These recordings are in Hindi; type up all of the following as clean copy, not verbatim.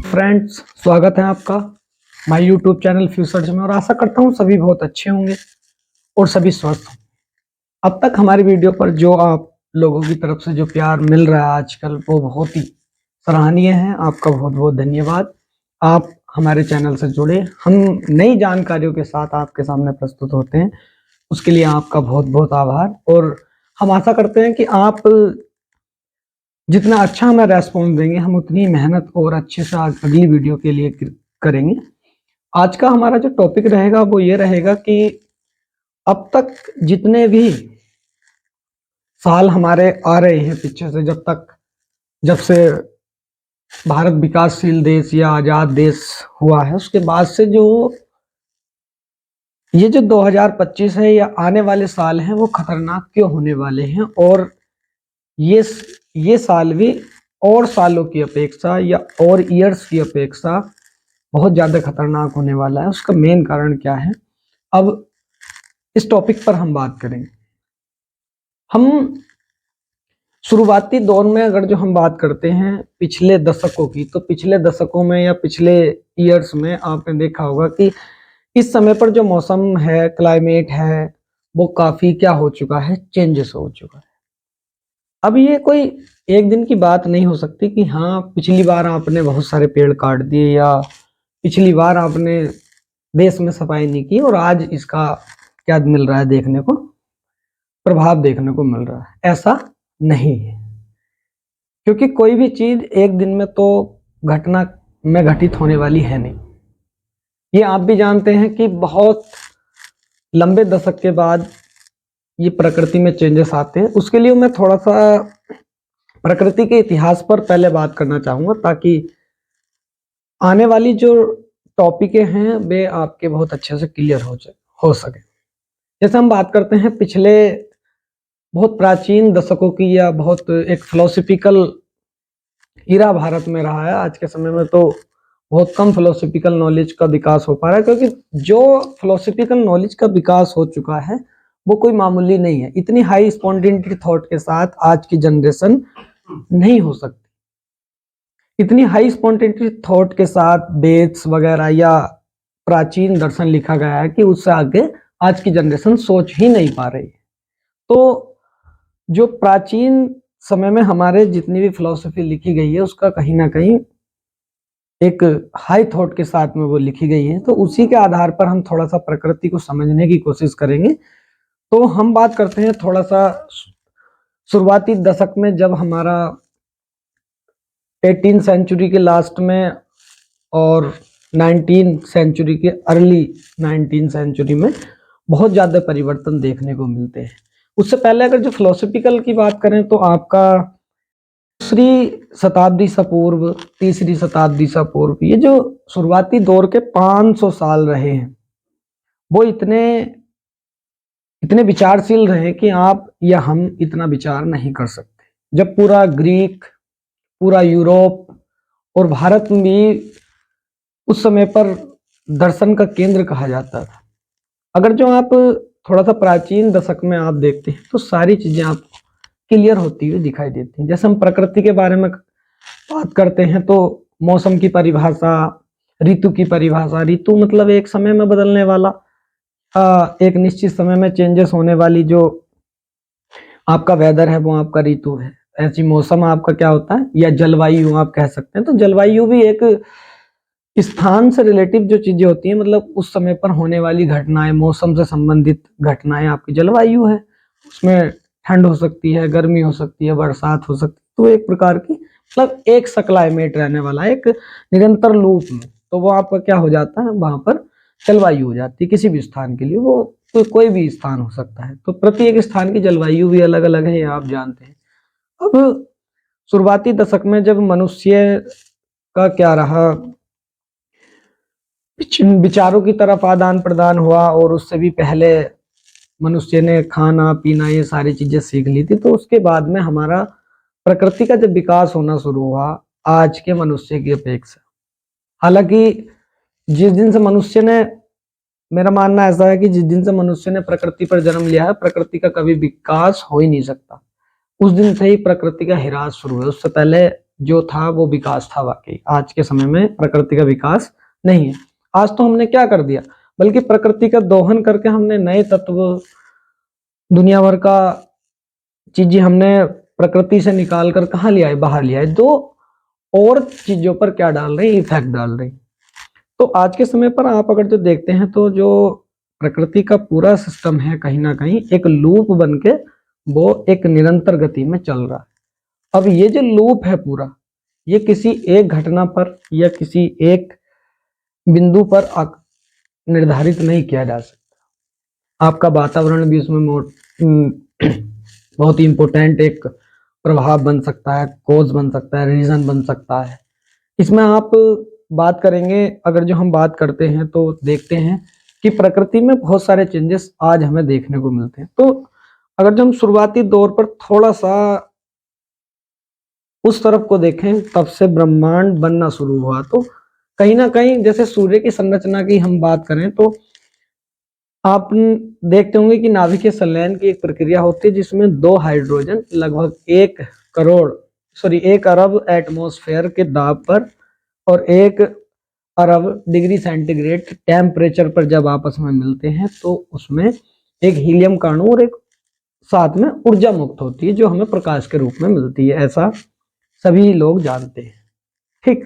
फ्रेंड्स, स्वागत है आपका माय यूट्यूब चैनल फ्यूचर्स में। और आशा करता हूँ सभी बहुत अच्छे होंगे और सभी स्वस्थ हों। अब तक हमारी वीडियो पर जो आप लोगों की तरफ से जो प्यार मिल रहा है आजकल, वो बहुत ही सराहनीय है। आपका बहुत बहुत धन्यवाद। आप हमारे चैनल से जुड़े, हम नई जानकारियों के साथ आपके सामने प्रस्तुत होते हैं, उसके लिए आपका बहुत बहुत आभार। और हम आशा करते हैं कि आप जितना अच्छा हमें रेस्पॉन्स देंगे, हम उतनी मेहनत और अच्छे से अगली वीडियो के लिए करेंगे। आज का हमारा जो टॉपिक रहेगा वो ये रहेगा कि अब तक जितने भी साल हमारे आ रहे हैं पीछे से, जब से भारत विकासशील देश या आजाद देश हुआ है, उसके बाद से ये जो 2025 है या आने वाले साल हैं, वो खतरनाक क्यों होने वाले हैं। और ये साल भी और सालों की अपेक्षा या और ईयर्स की अपेक्षा बहुत ज़्यादा खतरनाक होने वाला है। उसका मेन कारण क्या है, अब इस टॉपिक पर हम बात करेंगे। हम शुरुआती दौर में अगर जो हम बात करते हैं पिछले दशकों की, तो पिछले दशकों में या पिछले ईयर्स में आपने देखा होगा कि इस समय पर जो मौसम है, क्लाइमेट है, वो काफ़ी क्या हो चुका है, चेंजेस हो चुका है। अब ये कोई एक दिन की बात नहीं हो सकती कि हाँ पिछली बार आपने बहुत सारे पेड़ काट दिए या पिछली बार आपने देश में सफाई नहीं की और आज इसका क्या मिल रहा है, देखने को प्रभाव देखने को मिल रहा है। ऐसा नहीं है, क्योंकि कोई भी चीज एक दिन में तो घटना में घटित होने वाली है नहीं। ये आप भी जानते हैं कि बहुत लंबे दशक के बाद ये प्रकृति में चेंजेस आते हैं। उसके लिए मैं थोड़ा सा प्रकृति के इतिहास पर पहले बात करना चाहूंगा, ताकि आने वाली जो टॉपिकें हैं वे आपके बहुत अच्छे से क्लियर हो सके। जैसे हम बात करते हैं पिछले बहुत प्राचीन दशकों की, या बहुत एक फिलोसफिकल इरा भारत में रहा है। आज के समय में तो बहुत कम फिलोसफिकल नॉलेज का विकास हो पा रहा है, क्योंकि जो फिलोसफिकल नॉलेज का विकास हो चुका है वो कोई मामूली नहीं है। इतनी हाई स्पॉन्टेनिटी थॉट के साथ आज की जनरेशन नहीं हो सकती। इतनी हाई स्पॉन्टेनिटी थॉट के साथ वेद्स वगैरह या प्राचीन दर्शन लिखा गया है कि उससे आगे आज की जनरेशन सोच ही नहीं पा रही। तो जो प्राचीन समय में हमारे जितनी भी फिलॉसफी लिखी गई है, उसका कहीं ना कहीं एक हाई थॉट के साथ में वो लिखी गई है। तो उसी के आधार पर हम थोड़ा सा प्रकृति को समझने की कोशिश करेंगे। तो हम बात करते हैं थोड़ा सा शुरुआती दशक में, जब हमारा 18 सेंचुरी के लास्ट में और 19 सेंचुरी के अर्ली 19 सेंचुरी में बहुत ज़्यादा परिवर्तन देखने को मिलते हैं। उससे पहले अगर जो फिलोसफिकल की बात करें, तो आपका दूसरी शताब्दी से पूर्व, तीसरी शताब्दी से पूर्व, ये जो शुरुआती दौर के 500 साल रहे हैं, वो इतने विचारशील रहे कि आप या हम इतना विचार नहीं कर सकते। जब पूरा ग्रीक, पूरा यूरोप और भारत में भी उस समय पर दर्शन का केंद्र कहा जाता था। अगर जो आप थोड़ा सा प्राचीन दशक में आप देखते हैं, तो सारी चीजें आपको क्लियर होती हुई दिखाई देती हैं। जैसे हम प्रकृति के बारे में बात करते हैं, तो मौसम की परिभाषा, ऋतु की परिभाषा। ऋतु मतलब एक समय में बदलने वाला, एक निश्चित समय में चेंजेस होने वाली जो आपका वेदर है, वो आपका ऋतु है। ऐसी मौसम आपका क्या होता है, या जलवायु आप कह सकते हैं। तो जलवायु भी एक स्थान से रिलेटिव जो चीजें होती हैं, मतलब उस समय पर होने वाली घटनाएं, मौसम से संबंधित घटनाएं आपकी जलवायु है। उसमें ठंड हो सकती है, गर्मी हो सकती है, बरसात हो सकती है। तो एक प्रकार की मतलब एक सा क्लाइमेट रहने वाला, एक निरंतर लूप में, तो वो आपका क्या हो जाता है, वहां पर जलवायु हो जाती है किसी भी स्थान के लिए। वो तो कोई भी स्थान हो सकता है। तो प्रत्येक स्थान की जलवायु भी अलग अलग है, ये आप जानते हैं। अब शुरुआती दशक में जब मनुष्य का क्या रहा, विचारों की तरफ आदान प्रदान हुआ, और उससे भी पहले मनुष्य ने खाना पीना ये सारी चीजें सीख ली थी। तो उसके बाद में हमारा प्रकृति का जब विकास होना शुरू हुआ आज के मनुष्य की अपेक्षा, हालांकि जिस दिन से मनुष्य ने मेरा मानना ऐसा है कि जिस दिन से मनुष्य ने प्रकृति पर जन्म लिया है, प्रकृति का कभी विकास हो ही नहीं सकता। उस दिन से ही प्रकृति का ह्रास शुरू है। उससे पहले जो था वो विकास था वाकई। आज के समय में प्रकृति का विकास नहीं है। आज तो हमने क्या कर दिया, बल्कि प्रकृति का दोहन करके हमने नए तत्व, दुनिया भर का चीजें हमने प्रकृति से निकाल कर कहाँ लिया है, बाहर लिया है। दो और चीजों पर क्या डाल रही, इफेक्ट डाल रही। तो आज के समय पर आप अगर जो देखते हैं तो जो प्रकृति का पूरा सिस्टम है कहीं ना कहीं एक लूप बन के वो एक निरंतर गति में चल रहा है। अब ये जो लूप है पूरा, ये किसी एक घटना पर या किसी एक बिंदु पर निर्धारित नहीं किया जा सकता। आपका वातावरण भी उसमें बहुत ही इंपॉर्टेंट एक प्रभाव बन सकता है, कोज बन सकता है, रीजन बन सकता है। इसमें आप बात करेंगे, अगर जो हम बात करते हैं तो देखते हैं कि प्रकृति में बहुत सारे चेंजेस आज हमें देखने को मिलते हैं। तो अगर जो हम शुरुआती दौर पर थोड़ा सा उस तरफ को देखें, तब से ब्रह्मांड बनना शुरू हुआ, तो कहीं ना कहीं जैसे सूर्य की संरचना की हम बात करें तो आप देखते होंगे कि नाभिकीय संलयन की एक प्रक्रिया होती है जिसमें 2 हाइड्रोजन लगभग 1 अरब एटमॉस्फेयर के दाब पर और 1 अरब डिग्री सेंटीग्रेड टेम्परेचर पर जब आपस में मिलते हैं तो उसमें एक हीलियम का अणु और एक साथ में ऊर्जा मुक्त होती है जो हमें प्रकाश के रूप में मिलती है। ऐसा सभी लोग जानते हैं, ठीक।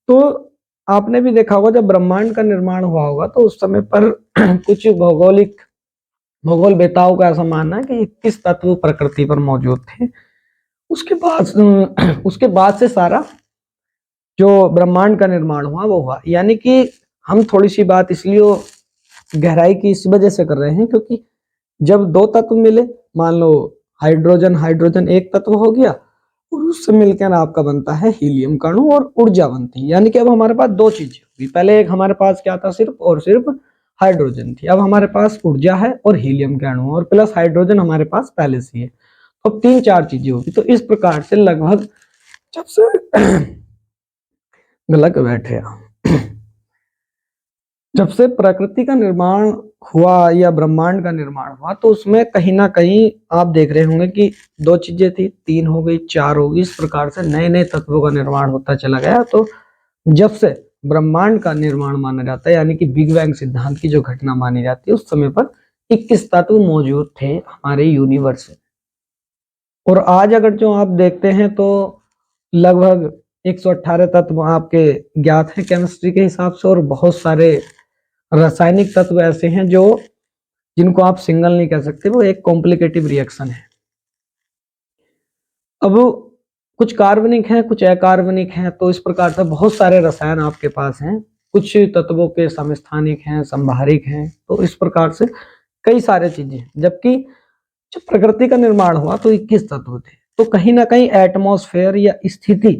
तो आपने भी देखा होगा जब ब्रह्मांड का निर्माण हुआ होगा तो उस समय पर कुछ भूगोल वेताओं का ऐसा मानना है कि 21 तत्व प्रकृति पर मौजूद थे। उसके बाद से सारा जो ब्रह्मांड का निर्माण हुआ वो हुआ। यानी कि हम थोड़ी सी बात इसलिए गहराई की इस वजह से कर रहे हैं क्योंकि जब 2 तत्व मिले, मान लो हाइड्रोजन एक तत्व हो गया और उससे मिलकर आपका बनता है हीलियम का अणु और ऊर्जा बनती है। यानी कि अब हमारे पास 2 चीजें होगी। पहले एक हमारे पास क्या था, सिर्फ और सिर्फ हाइड्रोजन थी। अब हमारे पास ऊर्जा है और हीलियम का अणु और प्लस हाइड्रोजन हमारे पास पहले से है। तो अब 3-4 चीजें होगी। तो इस प्रकार से लगभग जब से गलत बैठे जब से प्रकृति का निर्माण हुआ या ब्रह्मांड का निर्माण हुआ तो उसमें कहीं ना कहीं आप देख रहे होंगे कि 2 चीजें थी, 3 हो गई, 4 हो गई। इस प्रकार से नए नए तत्वों का निर्माण होता चला गया। तो जब से ब्रह्मांड का निर्माण माना जाता है, यानी कि बिग बैंग सिद्धांत की जो घटना मानी जाती है, उस समय पर 21 तत्व मौजूद थे हमारे यूनिवर्स में। और आज अगर जो आप देखते हैं तो लगभग 118 तत्व आपके ज्ञात हैं केमिस्ट्री के हिसाब से, और बहुत सारे रासायनिक तत्व ऐसे हैं जो जिनको आप सिंगल नहीं कह सकते, वो एक कॉम्प्लिकेटिव रिएक्शन है। अब कुछ कार्बनिक हैं, कुछ अकार्बनिक हैं, तो इस प्रकार से बहुत सारे रसायन आपके पास हैं। कुछ तत्वों के समस्थानिक हैं, संभारिक हैं, तो इस प्रकार से कई सारे चीजें हैं। जबकि जब प्रकृति का निर्माण हुआ तो 21 तत्व थे। तो कहीं ना कहीं एटमॉस्फेयर या स्थिति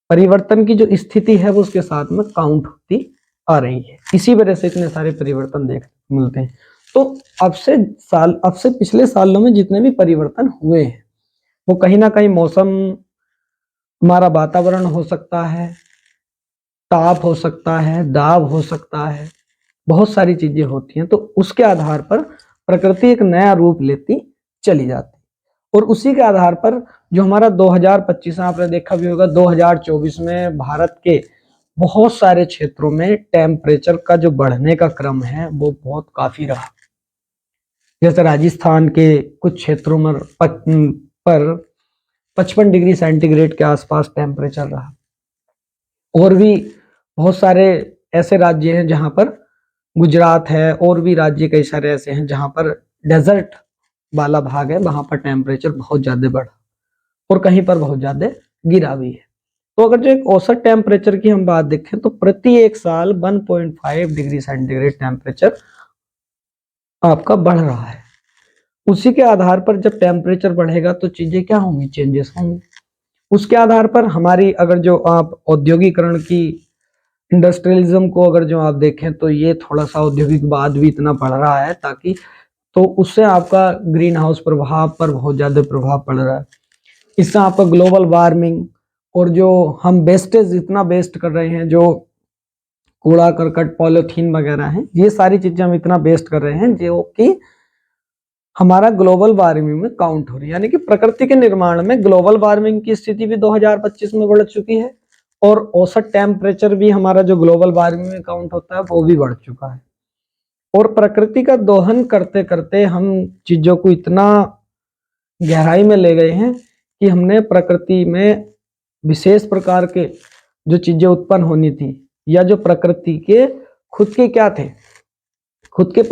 परिवर्तन की जो स्थिति है वो उसके साथ में काउंट होती आ रही है। इसी वजह से इतने सारे परिवर्तन देखने मिलते हैं। तो अब से पिछले सालों में जितने भी परिवर्तन हुए हैं वो कहीं ना कहीं मौसम, हमारा वातावरण हो सकता है, ताप हो सकता है, दाब हो सकता है, बहुत सारी चीजें होती हैं। तो उसके आधार पर प्रकृति एक नया रूप लेती चली जाती है। और उसी के आधार पर जो हमारा 2025 आपने देखा भी होगा, 2024 में भारत के बहुत सारे क्षेत्रों में टेम्परेचर का जो बढ़ने का क्रम है वो बहुत काफी रहा। जैसे राजस्थान के कुछ क्षेत्रों में पर 55 डिग्री सेंटीग्रेड के आसपास टेम्परेचर रहा। और भी बहुत सारे ऐसे राज्य हैं जहां पर, गुजरात है, और भी राज्य कई सारे ऐसे हैं जहां पर डेजर्ट वाला भाग है, वहां पर टेम्परेचर बहुत ज्यादा बढ़ा और कहीं पर बहुत ज्यादा गिरा भी है। तो अगर जो एक औसत टेम्परेचर की हम बात देखें तो प्रति 1 साल 1.5 डिग्री सेंटीग्रेड टेम्परेचर आपका बढ़ रहा है। उसी के आधार पर जब टेम्परेचर बढ़ेगा तो चीजें क्या होंगी, चेंजेस होंगी। उसके आधार पर हमारी, अगर जो आप औद्योगिकरण की, इंडस्ट्रियलिज्म को अगर जो आप देखें तो ये थोड़ा सा औद्योगिकवाद भी इतना बढ़ रहा है ताकि, तो उससे आपका ग्रीन हाउस प्रभाव पर बहुत ज्यादा प्रभाव पड़ रहा है। इससे आपका ग्लोबल वार्मिंग और जो हम वेस्टेज इतना वेस्ट कर रहे हैं, जो कूड़ा करकट पॉलिथीन वगैरह हैं, ये सारी चीजें हम इतना वेस्ट कर रहे हैं जो कि हमारा ग्लोबल वार्मिंग में काउंट हो रही है। यानी कि प्रकृति के निर्माण में ग्लोबल वार्मिंग की स्थिति भी 2025 में बढ़ चुकी है और औसत टेम्परेचर भी हमारा जो ग्लोबल वार्मिंग में काउंट होता है वो भी बढ़ चुका है। और प्रकृति का दोहन करते करते हम चीजों को इतना गहराई में ले गए हैं कि हमने प्रकृति में विशेष प्रकार के जो चीजें उत्पन्न होनी थी या जो प्रकृति के खुद के क्या थे, खुद के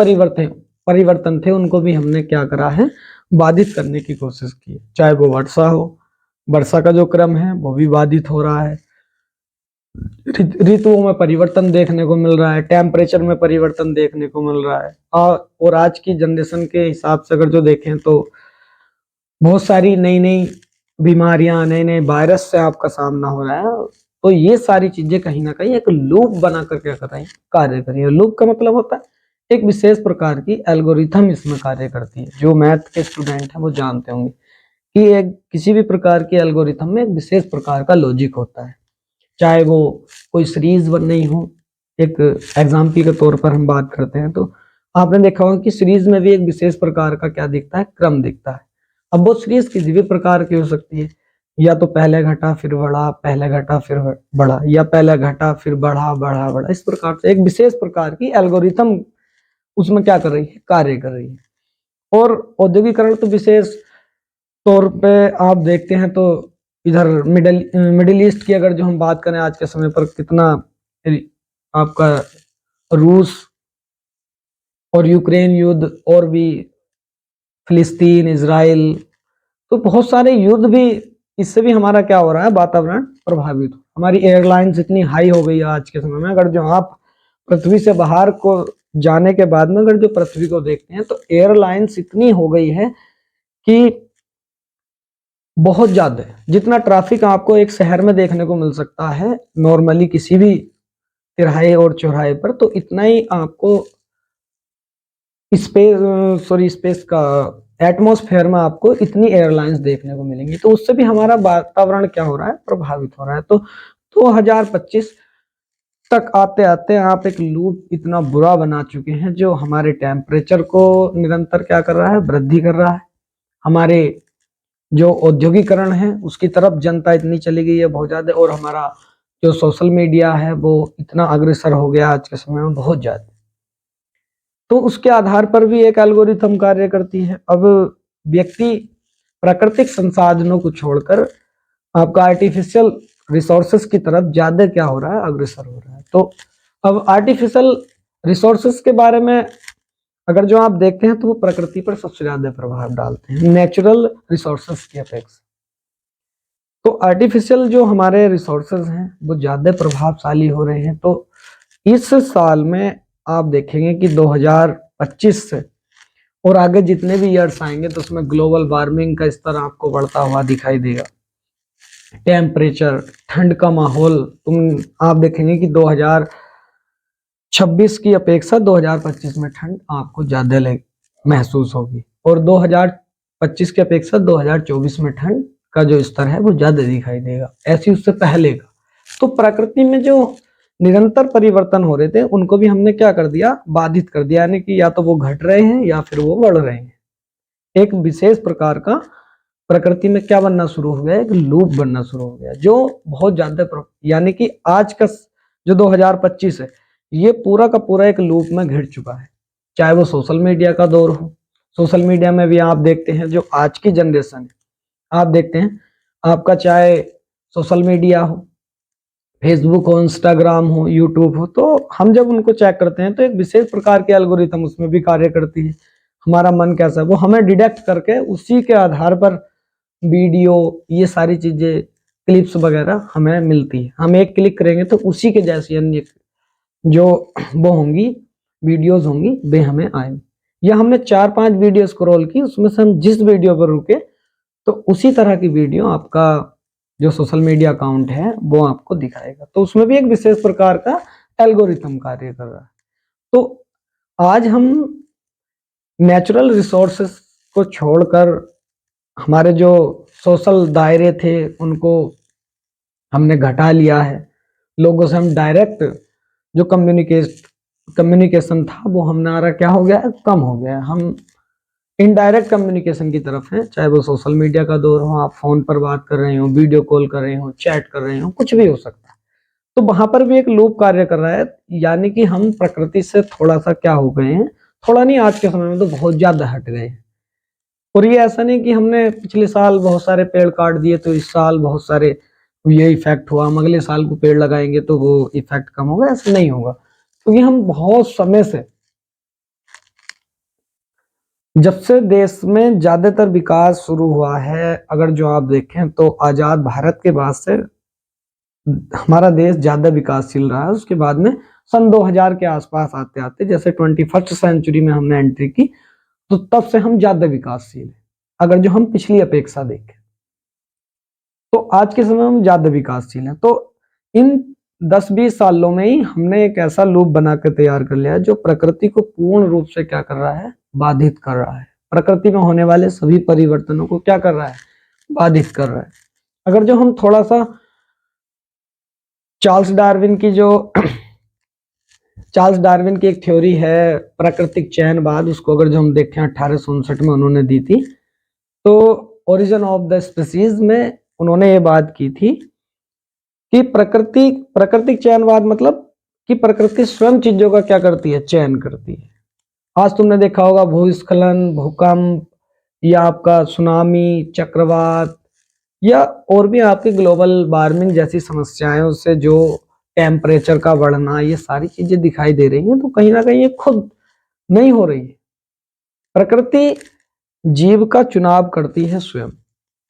परिवर्तन थे, उनको भी हमने क्या करा है, बाधित करने की कोशिश की है। चाहे वो वर्षा हो, वर्षा का जो क्रम है वो भी बाधित हो रहा है, ऋतुओं में परिवर्तन देखने को मिल रहा है, टेम्परेचर में परिवर्तन देखने को मिल रहा है। और आज की जनरेशन के हिसाब से अगर जो देखें तो बहुत सारी नई नई बीमारियां, नए नए वायरस से आपका सामना हो रहा है। तो ये सारी चीजें कहीं ना कहीं एक लूप बना कर क्या कर रही है, कार्य कर रही है। लूप का मतलब होता है एक विशेष प्रकार की एल्गोरिथम इसमें कार्य करती है। जो मैथ के स्टूडेंट हैं वो जानते होंगे कि एक किसी भी प्रकार की एल्गोरिथम में एक विशेष प्रकार का लॉजिक होता है। चाहे वो कोई सीरीज बन रही हो, एक एग्जाम्पल के तौर पर हम बात करते हैं तो आपने देखा होगा कि सीरीज में भी एक विशेष प्रकार का क्या दिखता है, क्रम दिखता है। अब वो सीरीज किसी भी प्रकार की हो सकती है, या तो पहले घटा फिर बढ़ा, पहले घटा फिर बढ़ा, या पहले घटा फिर बढ़ा बढ़ा बढ़ा। इस प्रकार से एक विशेष प्रकार की एल्गोरिथम उसमें क्या कर रही है, कार्य कर रही है। और औद्योगिकरण तो विशेष तौर पे आप देखते हैं तो इधर मिडिल ईस्ट की अगर जो हम बात करें आज के समय पर, कितना आपका रूस और यूक्रेन युद्ध और भी फिलिस्तीन, इजराइल, तो बहुत सारे युद्ध भी, इससे भी हमारा क्या हो रहा है, वातावरण प्रभावित हो। हमारी एयरलाइंस इतनी हाई हो गई है आज के समय में। अगर जो आप पृथ्वी से बाहर को जाने के बाद में अगर जो पृथ्वी को देखते हैं तो एयरलाइंस इतनी हो गई है कि बहुत ज्यादा, जितना ट्रैफिक आपको एक शहर में देखने को मिल सकता है नॉर्मली किसी भी तिराहे और चौराहे पर, तो इतना ही आपको स्पेस का एटमॉस्फेयर में आपको इतनी एयरलाइंस देखने को मिलेंगी। तो उससे भी हमारा वातावरण क्या हो रहा है, प्रभावित हो रहा है। तो 2025 तक आते आते आप एक लूप इतना बुरा बना चुके हैं जो हमारे टेम्परेचर को निरंतर क्या कर रहा है, वृद्धि कर रहा है। हमारे जो औद्योगिकरण है उसकी तरफ जनता इतनी चली गई है बहुत ज्यादा, और हमारा जो सोशल मीडिया है वो इतना अग्रसर हो गया आज के समय में बहुत ज्यादा। तो उसके आधार पर भी एक एल्गोरिथम कार्य करती है। अब व्यक्ति प्राकृतिक संसाधनों को छोड़कर आपका आर्टिफिशियल रिसोर्सेस की तरफ ज्यादा क्या हो रहा है, अग्रसर हो रहा है। तो अब आर्टिफिशियल रिसोर्सेस के बारे में अगर जो आप देखते हैं तो वो प्रकृति पर सबसे ज्यादा प्रभाव डालते हैं नेचुरल रिसोर्सेस की अपेक्षा। तो आर्टिफिशियल जो हमारे रिसोर्सेज हैं वो ज्यादा प्रभावशाली हो रहे हैं। तो इस साल में आप देखेंगे कि 2025 से और आगे जितने भी ईयर्स आएंगे तो उसमें ग्लोबल वार्मिंग का स्तर आपको बढ़ता हुआ दिखाई देगा। टेम्परेचर, ठंड का माहौल, आप देखेंगे कि 2026 की अपेक्षा 2025 में ठंड आपको ज्यादा महसूस होगी, और 2025 की अपेक्षा 2024 में ठंड का जो स्तर है वो ज्यादा दिखाई देगा, ऐसी उससे पहले का। तो प्रकृति में जो निरंतर परिवर्तन हो रहे थे उनको भी हमने क्या कर दिया, बाधित कर दिया। यानी कि या तो वो घट रहे हैं या फिर वो बढ़ रहे हैं। एक विशेष प्रकार का प्रकृति में क्या बनना शुरू हो गया, एक लूप बनना शुरू हो गया जो बहुत ज्यादा, यानी कि आज का जो 2025 है ये पूरा का पूरा एक लूप में घिर चुका है। चाहे वो सोशल मीडिया का दौर हो, सोशल मीडिया में भी आप देखते हैं जो आज की जनरेशन है, आप देखते हैं आपका चाहे सोशल मीडिया हो, फेसबुक हो, इंस्टाग्राम हो, यूट्यूब हो, तो हम जब उनको चेक करते हैं तो एक विशेष प्रकार की एल्गोरिथम उसमें भी कार्य करती है। हमारा मन कैसा है वो हमें डिटेक्ट करके उसी के आधार पर वीडियो, ये सारी चीजें, क्लिप्स वगैरह हमें मिलती है। हम एक क्लिक करेंगे तो उसी के जैसी अन्य जो वो होंगी वीडियोस होंगी वे हमें आएंगी। या हमने 4-5 वीडियो स्क्रॉल की, उसमें से हम जिस वीडियो पर रुके तो उसी तरह की वीडियो आपका जो सोशल मीडिया अकाउंट है वो आपको दिखाएगा। तो उसमें भी एक विशेष प्रकार का एल्गोरिथम कार्य कर रहा है। तो आज हम नेचुरल रिसोर्सेस को छोड़कर हमारे जो सोशल दायरे थे उनको हमने घटा लिया है। लोगों से हम डायरेक्ट जो कम्युनिकेशन था वो हमारा क्या हो गया है, कम हो गया है। हम इनडायरेक्ट कम्युनिकेशन की तरफ है, चाहे वो सोशल मीडिया का दौर हो, आप फोन पर बात कर रहे हो, वीडियो कॉल कर रहे हो, चैट कर रहे हो, कुछ भी हो सकता है। तो वहां पर भी एक लूप कार्य कर रहा है, यानी कि हम प्रकृति से थोड़ा सा क्या हो गए हैं, थोड़ा नहीं, आज के समय में तो बहुत ज्यादा हट गए हैं। और ये ऐसा नहीं कि हमने पिछले साल बहुत सारे पेड़ काट दिए तो इस साल बहुत सारे ये इफेक्ट हुआ, हम अगले साल को पेड़ लगाएंगे तो वो इफेक्ट कम होगा, ऐसा नहीं होगा। क्योंकि हम बहुत समय से, जब से देश में ज्यादातर विकास शुरू हुआ है, अगर जो आप देखें तो आजाद भारत के बाद से हमारा देश ज्यादा विकासशील रहा है। उसके बाद में सन 2000 के आसपास आते आते, जैसे 21st सेंचुरी में हमने एंट्री की, तो तब से हम ज्यादा विकासशील हैं। अगर जो हम पिछली अपेक्षा देखें तो आज के समय में हम ज्यादा विकासशील हैं। तो इन 10-20 सालों में ही हमने एक ऐसा लूप बना के तैयार कर लिया है जो प्रकृति को पूर्ण रूप से क्या कर रहा है, बाधित कर रहा है। प्रकृति में होने वाले सभी परिवर्तनों को क्या कर रहा है, बाधित कर रहा है। अगर जो हम थोड़ा सा चार्ल्स डार्विन की जो चार्ल्स डार्विन की एक थ्योरी है प्राकृतिक चयनवाद, उसको अगर जो हम देखें 1859 में उन्होंने दी थी, तो ओरिजिन ऑफ द स्पीसीज में उन्होंने ये बात की थी कि प्राकृतिक चयनवाद मतलब कि प्रकृति स्वयं चीजों का क्या करती है, चयन करती है। आज तुमने देखा होगा भूस्खलन, भूकंप, या आपका सुनामी, चक्रवात, या और भी आपके ग्लोबल वार्मिंग जैसी समस्याओं से जो टेम्परेचर का बढ़ना, ये सारी चीजें दिखाई दे रही हैं। तो कहीं ना कहीं ये खुद नहीं हो रही है, प्रकृति जीव का चुनाव करती है स्वयं।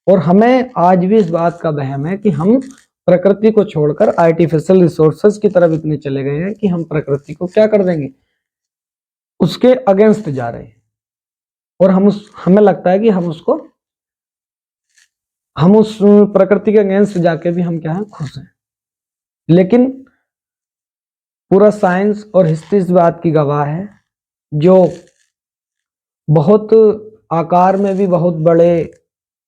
और हमें आज भी इस बात का वहम है कि हम प्रकृति को छोड़कर आर्टिफिशियल रिसोर्सेज की तरफ इतने चले गए हैं कि हम प्रकृति को क्या कर देंगे, उसके अगेंस्ट जा रहे हैं। और हमें लगता है कि हम उस प्रकृति के अगेंस्ट जाके भी हम क्या है, खुश हैं। लेकिन पूरा साइंस और हिस्ट्री इस बात की गवाह है, जो बहुत आकार में भी बहुत बड़े,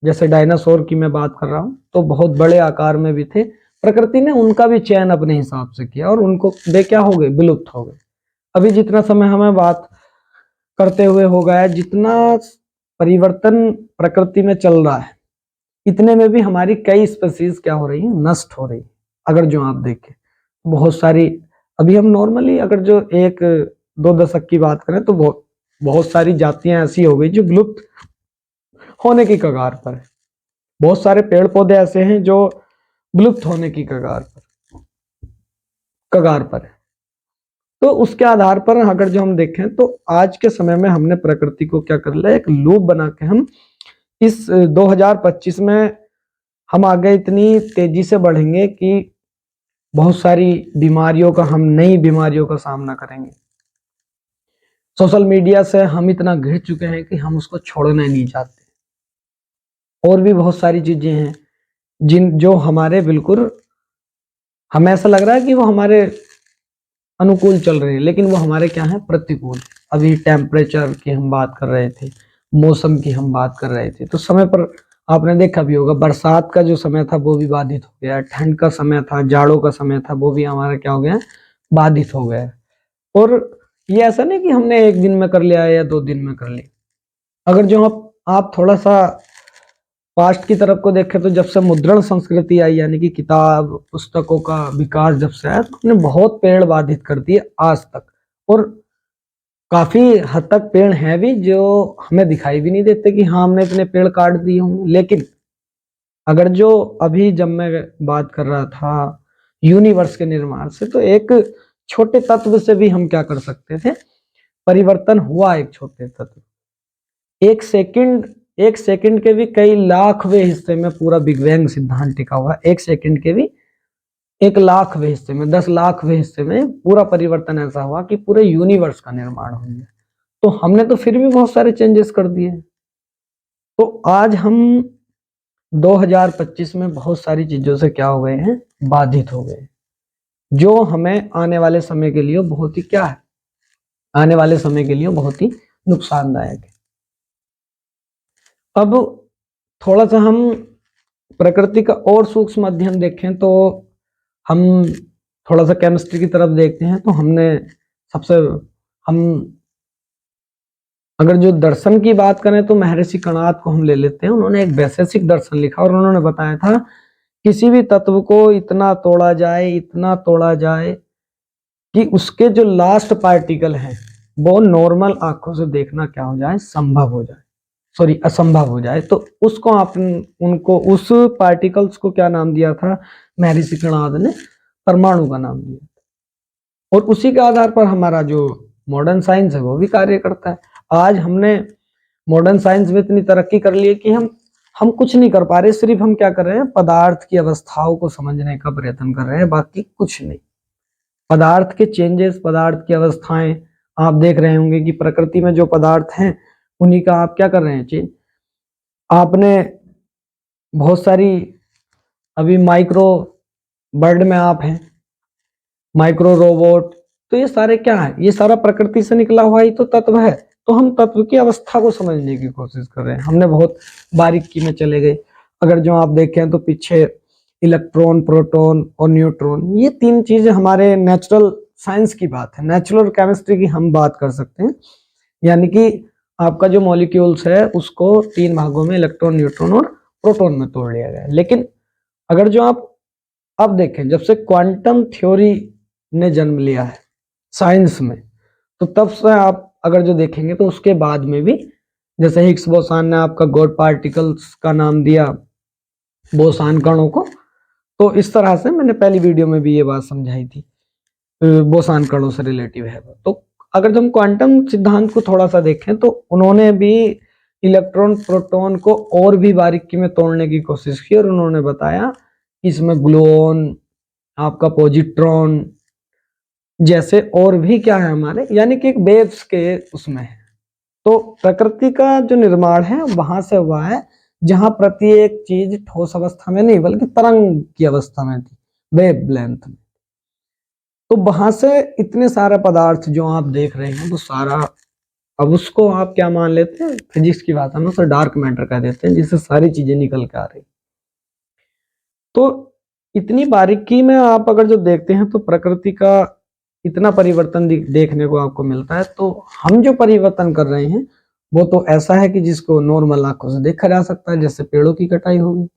जैसे डायनासोर की मैं बात कर रहा हूं, तो बहुत बड़े आकार में भी थे, प्रकृति ने उनका भी चयन अपने हिसाब से किया और उनको वे क्या हो गए, विलुप्त हो गए। अभी जितना समय हमें बात करते हुए हो गया है, जितना परिवर्तन प्रकृति में चल रहा है, इतने में भी हमारी कई स्पीसीज क्या हो रही है, नष्ट हो रही है। अगर जो आप देखें बहुत सारी, अभी हम नॉर्मली अगर जो 1-2 दशक की बात करें तो बहुत सारी जातियां ऐसी हो गई जो विलुप्त होने की कगार पर है। बहुत सारे पेड़ पौधे ऐसे हैं जो विलुप्त होने की कगार पर है। तो उसके आधार पर अगर जो हम देखें तो आज के समय में हमने प्रकृति को क्या कर लिया, एक लूप बना के हम इस 2025 में हम आगे इतनी तेजी से बढ़ेंगे कि बहुत सारी बीमारियों का, हम नई बीमारियों का सामना करेंगे। सोशल मीडिया से हम इतना घिर चुके हैं कि हम उसको छोड़ना नहीं चाहते। और भी बहुत सारी चीजें हैं जो हमारे बिल्कुल, हमें ऐसा लग रहा है कि वो हमारे अनुकूल चल रहे हैं, लेकिन वो हमारे क्या है, प्रतिकूल। अभी टेम्परेचर की हम बात कर रहे थे, मौसम की हम बात कर रहे थे, तो समय पर आपने देखा भी होगा बरसात का जो समय था वो भी बाधित हो गया, ठंड का समय था, जाड़ों का समय था, वो भी हमारा क्या हो गया, बाधित हो गया। और ये ऐसा नहीं कि हमने एक दिन में कर लिया या 2 दिन में कर लिया। अगर जो आप थोड़ा सा पास्ट की तरफ को देखें तो जब से मुद्रण संस्कृति आई, यानी कि किताब पुस्तकों का विकास जब से आया, तो उसने बहुत पेड़ बाधित कर दिए आज तक। और काफी हद तक पेड़ हैं भी जो हमें दिखाई भी नहीं देते कि हाँ हमने इतने पेड़ काट दिए होंगे। लेकिन अगर जो अभी जब मैं बात कर रहा था यूनिवर्स के निर्माण से, तो एक छोटे तत्व से भी हम क्या कर सकते थे, परिवर्तन हुआ। एक छोटे तत्व, एक सेकंड के भी कई लाखवें हिस्से में पूरा बिग बैंग सिद्धांत टिका हुआ है। एक सेकंड के भी 1 लाखवें हिस्से में, 10 लाखवें हिस्से में पूरा परिवर्तन ऐसा हुआ कि पूरे यूनिवर्स का निर्माण हो गया। तो हमने तो फिर भी बहुत सारे चेंजेस कर दिए। तो आज हम 2025 में बहुत सारी चीजों से क्या हो गए हैं, बाधित हो गए, जो हमें आने वाले समय के लिए बहुत ही क्या है, आने वाले समय के लिए बहुत ही नुकसानदायक है। अब थोड़ा सा हम प्रकृति का और सूक्ष्म अध्ययन देखें तो हम थोड़ा सा केमिस्ट्री की तरफ देखते हैं तो हम अगर जो दर्शन की बात करें तो महर्षि कणाद को हम ले लेते हैं। उन्होंने एक वैशेषिक दर्शन लिखा और उन्होंने बताया था किसी भी तत्व को इतना तोड़ा जाए कि उसके जो लास्ट पार्टिकल हैं वो नॉर्मल आंखों से देखना क्या हो जाए, असंभव हो जाए। तो उसको उनको उस पार्टिकल्स को क्या नाम दिया था, महर्षि कणाद ने परमाणु का नाम दिया। और उसी के आधार पर हमारा जो मॉडर्न साइंस है वो भी कार्य करता है। आज हमने मॉडर्न साइंस में इतनी तरक्की कर ली है कि हम कुछ नहीं कर पा रहे, सिर्फ हम क्या कर रहे हैं, पदार्थ की अवस्थाओं को समझने का प्रयत्न कर रहे हैं, बाकी कुछ नहीं। पदार्थ के चेंजेस, पदार्थ की अवस्थाएं आप देख रहे होंगे कि प्रकृति में जो पदार्थ हैं उन्हीं का आप क्या कर रहे हैं, चेंज। आपने बहुत सारी अभी माइक्रो बर्ड में आप हैं, माइक्रो रोबोट, तो ये सारे क्या है, ये सारा प्रकृति से निकला हुआ ही तो तत्व है। तो हम तत्व की अवस्था को समझने की कोशिश कर रहे हैं, हमने बहुत बारीकी में चले गए। अगर जो आप देखें तो पीछे इलेक्ट्रॉन, प्रोटॉन और न्यूट्रॉन, ये तीन चीजें हमारे नेचुरल साइंस की बात है, नेचुरल केमिस्ट्री की हम बात कर सकते हैं। यानी कि आपका जो मॉलिक्यूल्स है उसको तीन भागों में, इलेक्ट्रॉन, न्यूट्रॉन और प्रोटॉन में तोड़ लिया गया है। लेकिन अगर जो आप अब देखें, जब से क्वांटम थ्योरी ने जन्म लिया है साइंस में, तो तब से आप अगर जो देखेंगे तो उसके बाद में भी, जैसे हिग्स बोसान ने आपका गॉड पार्टिकल्स का नाम दिया बोसान कणों को, तो इस तरह से मैंने पहली वीडियो में भी ये बात समझाई थी, बोसान कणों से रिलेटिव है। तो अगर हम क्वांटम सिद्धांत को थोड़ा सा देखें तो उन्होंने भी इलेक्ट्रॉन, प्रोटॉन को और भी बारीकी में तोड़ने की कोशिश की और उन्होंने बताया कि इसमें ग्लूऑन, आपका पॉजिट्रॉन जैसे और भी क्या है हमारे, यानी कि एक वेव्स के उसमें है। तो प्रकृति का जो निर्माण है वहां से हुआ है जहां प्रत्येक चीज ठोस अवस्था में नहीं बल्कि तरंग की अवस्था में थी, वेव लेंथ में। तो वहां से इतने सारे पदार्थ जो आप देख रहे हैं वो सारा, अब उसको आप क्या मान लेते हैं, फिजिक्स की भाषा में उसे डार्क मैटर कह देते हैं, जिससे सारी चीजें निकल के आ रही। तो इतनी बारीकी में आप अगर जो देखते हैं तो प्रकृति का इतना परिवर्तन देखने को आपको मिलता है। तो हम जो परिवर्तन कर रहे हैं वो तो ऐसा है कि जिसको नॉर्मल आंखों से देखा जा सकता है, जैसे पेड़ों की कटाई होगी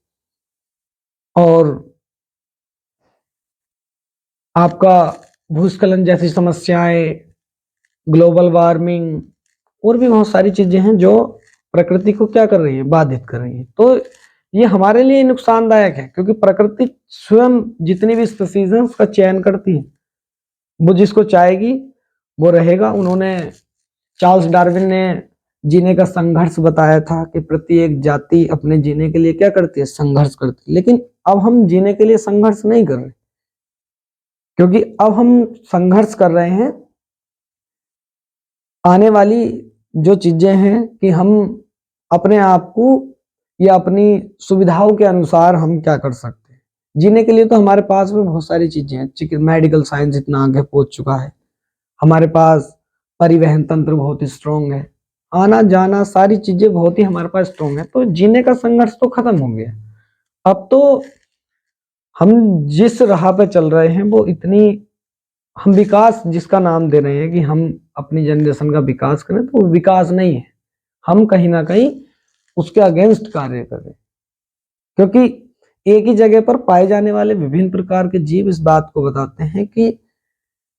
और आपका भूस्खलन जैसी समस्याएं, ग्लोबल वार्मिंग और भी बहुत सारी चीजें हैं जो प्रकृति को क्या कर रही है, बाधित कर रही है। तो ये हमारे लिए नुकसानदायक है क्योंकि प्रकृति स्वयं जितनी भी स्पीसीज है उसका चयन करती है, वो जिसको चाहेगी वो रहेगा। उन्होंने, चार्ल्स डार्विन ने जीने का संघर्ष बताया था कि प्रत्येक जाति अपने जीने के लिए क्या करती है, संघर्ष करती है। लेकिन अब हम जीने के लिए संघर्ष नहीं कर रहे, क्योंकि अब हम संघर्ष कर रहे हैं आने वाली जो चीजें हैं कि हम अपने आप को या अपनी सुविधाओं के अनुसार हम क्या कर सकते हैं। जीने के लिए तो हमारे पास में बहुत सारी चीजें हैं, मेडिकल साइंस इतना आगे पहुंच चुका है, हमारे पास परिवहन तंत्र बहुत ही स्ट्रॉन्ग है, आना जाना सारी चीजें बहुत ही हमारे पास स्ट्रॉन्ग है। तो जीने का संघर्ष तो खत्म हो गया। अब तो हम जिस राह पे चल रहे हैं वो इतनी, हम विकास जिसका नाम दे रहे हैं कि हम अपनी जनरेशन का विकास करें, तो वो विकास नहीं है, हम कहीं ना कहीं उसके अगेंस्ट कार्य कर रहे हैं। क्योंकि एक ही जगह पर पाए जाने वाले विभिन्न प्रकार के जीव इस बात को बताते हैं कि,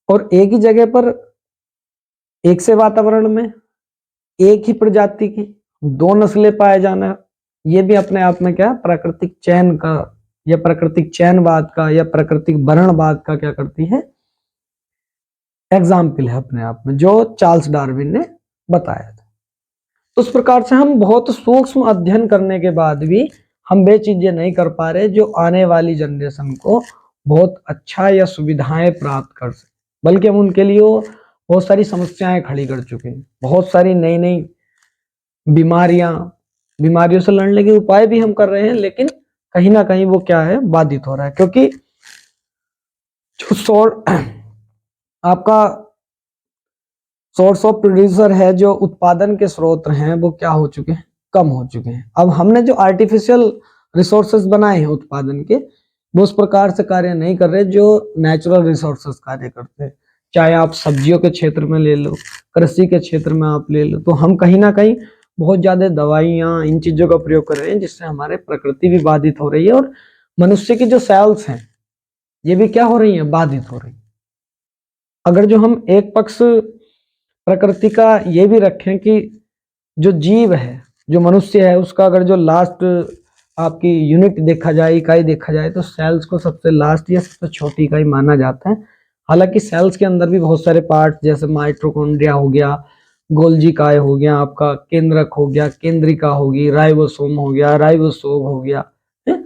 और एक ही जगह पर एक से वातावरण में एक ही प्रजाति की दो नस्लें पाए जाना, ये भी अपने आप में क्या, प्राकृतिक चयन का या प्राकृतिक चयनवाद का या प्राकृतिक वर्णवाद का क्या करती है, एग्जाम्पल है अपने आप में, जो चार्ल्स डार्विन ने बताया था। तो उस प्रकार से हम बहुत सूक्ष्म अध्ययन करने के बाद भी हम वे चीजें नहीं कर पा रहे जो आने वाली जनरेशन को बहुत अच्छा या सुविधाएं प्राप्त कर सके, बल्कि हम उनके लिए बहुत सारी समस्याएं खड़ी कर चुके हैं। बहुत सारी नई नई बीमारियों से लड़ने के उपाय भी हम कर रहे हैं, लेकिन कहीं ना कहीं वो क्या है, बाधित हो रहा है। क्योंकि जो आपका सोर्स ऑफ प्रोड्यूसर है, जो उत्पादन के स्रोत हैं, वो क्या हो चुके हैं, कम हो चुके हैं। अब हमने जो आर्टिफिशियल रिसोर्सेज बनाए हैं उत्पादन के, वो उस प्रकार से कार्य नहीं कर रहे जो नेचुरल रिसोर्सेस कार्य करते हैं। चाहे आप सब्जियों के क्षेत्र में ले लो, कृषि के क्षेत्र में आप ले लो, तो हम कहीं ना कहीं बहुत ज्यादा दवाइयाँ इन चीजों का प्रयोग कर रहे हैं, जिससे हमारे प्रकृति भी बाधित हो रही है और मनुष्य की जो सेल्स हैं ये भी क्या हो रही है, बाधित हो रही है। अगर जो हम एक पक्ष प्रकृति का ये भी रखें कि जो जीव है, जो मनुष्य है, उसका अगर जो लास्ट आपकी यूनिट देखा जाए, इकाई देखा जाए, तो सेल्स को सबसे लास्ट या सबसे छोटी इकाई माना जाता है। हालांकि सेल्स के अंदर भी बहुत सारे पार्ट, जैसे माइटोकॉन्ड्रिया हो गया, गोल्जी काय हो गया, आपका केंद्रक हो गया, केंद्रिका होगी, राइबोसोम हो गया, राइबोसोम हो गया, है?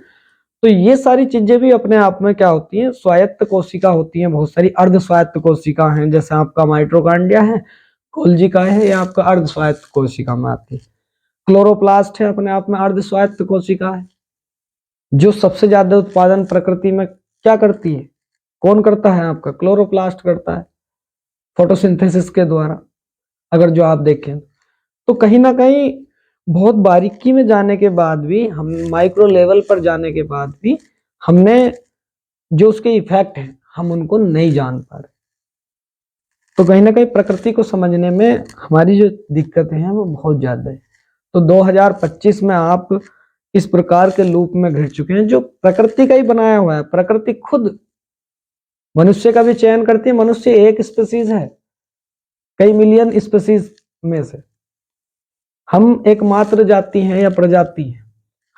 तो ये सारी चीजें भी अपने आप में क्या होती हैं, स्वायत्त कोशिका होती हैं। बहुत सारी अर्ध स्वायत्त कोशिका हैं, जैसे आपका माइटोकॉन्ड्रिया है, गोल्जी काय है, या आपका अर्ध स्वायत्त कोशिका में आती है। क्लोरोप्लास्ट है, अपने आप में अर्ध स्वायत्त कोशिका है। जो सबसे ज्यादा उत्पादन प्रकृति में क्या करती है, कौन करता है, आपका क्लोरोप्लास्ट करता है, फोटोसिंथेसिस के द्वारा। अगर जो आप देखें तो कहीं ना कहीं बहुत बारीकी में जाने के बाद भी, हम माइक्रो लेवल पर जाने के बाद भी, हमने जो उसके इफेक्ट हैं हम उनको नहीं जान पा रहे। तो कहीं ना कहीं प्रकृति को समझने में हमारी जो दिक्कतें हैं वो बहुत ज्यादा है। तो 2025 में आप इस प्रकार के लूप में घिर चुके हैं जो प्रकृति का ही बनाया हुआ है। प्रकृति खुद मनुष्य का भी चयन करती है। मनुष्य एक स्पीसीज है कई मिलियन स्पीसीज में से, हम एकमात्र जाति हैं या प्रजाति हैं।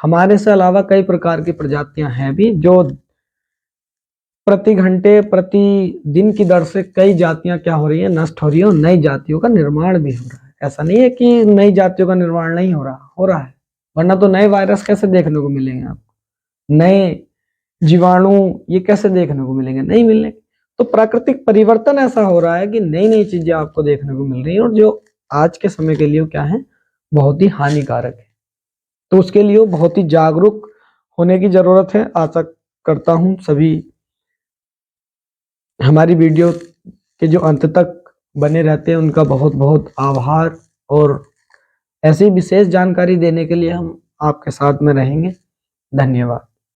हमारे से अलावा कई प्रकार की प्रजातियां हैं भी, जो प्रति घंटे प्रति दिन की दर से कई जातियां क्या हो रही है, नष्ट हो रही है, और नई जातियों का निर्माण भी हो रहा है। ऐसा नहीं है कि नई जातियों का निर्माण नहीं हो रहा है, वरना तो नए वायरस कैसे देखने को मिलेंगे आपको, नए जीवाणु ये कैसे देखने को मिलेंगे, नहीं मिलेंगे। तो प्राकृतिक परिवर्तन ऐसा हो रहा है कि नई नई चीजें आपको देखने को मिल रही है, और जो आज के समय के लिए क्या है, बहुत ही हानिकारक है। तो उसके लिए बहुत ही जागरूक होने की जरूरत है। आशा करता हूं सभी हमारी वीडियो के जो अंत तक बने रहते हैं उनका बहुत बहुत आभार, और ऐसी विशेष जानकारी देने के लिए हम आपके साथ में रहेंगे। धन्यवाद।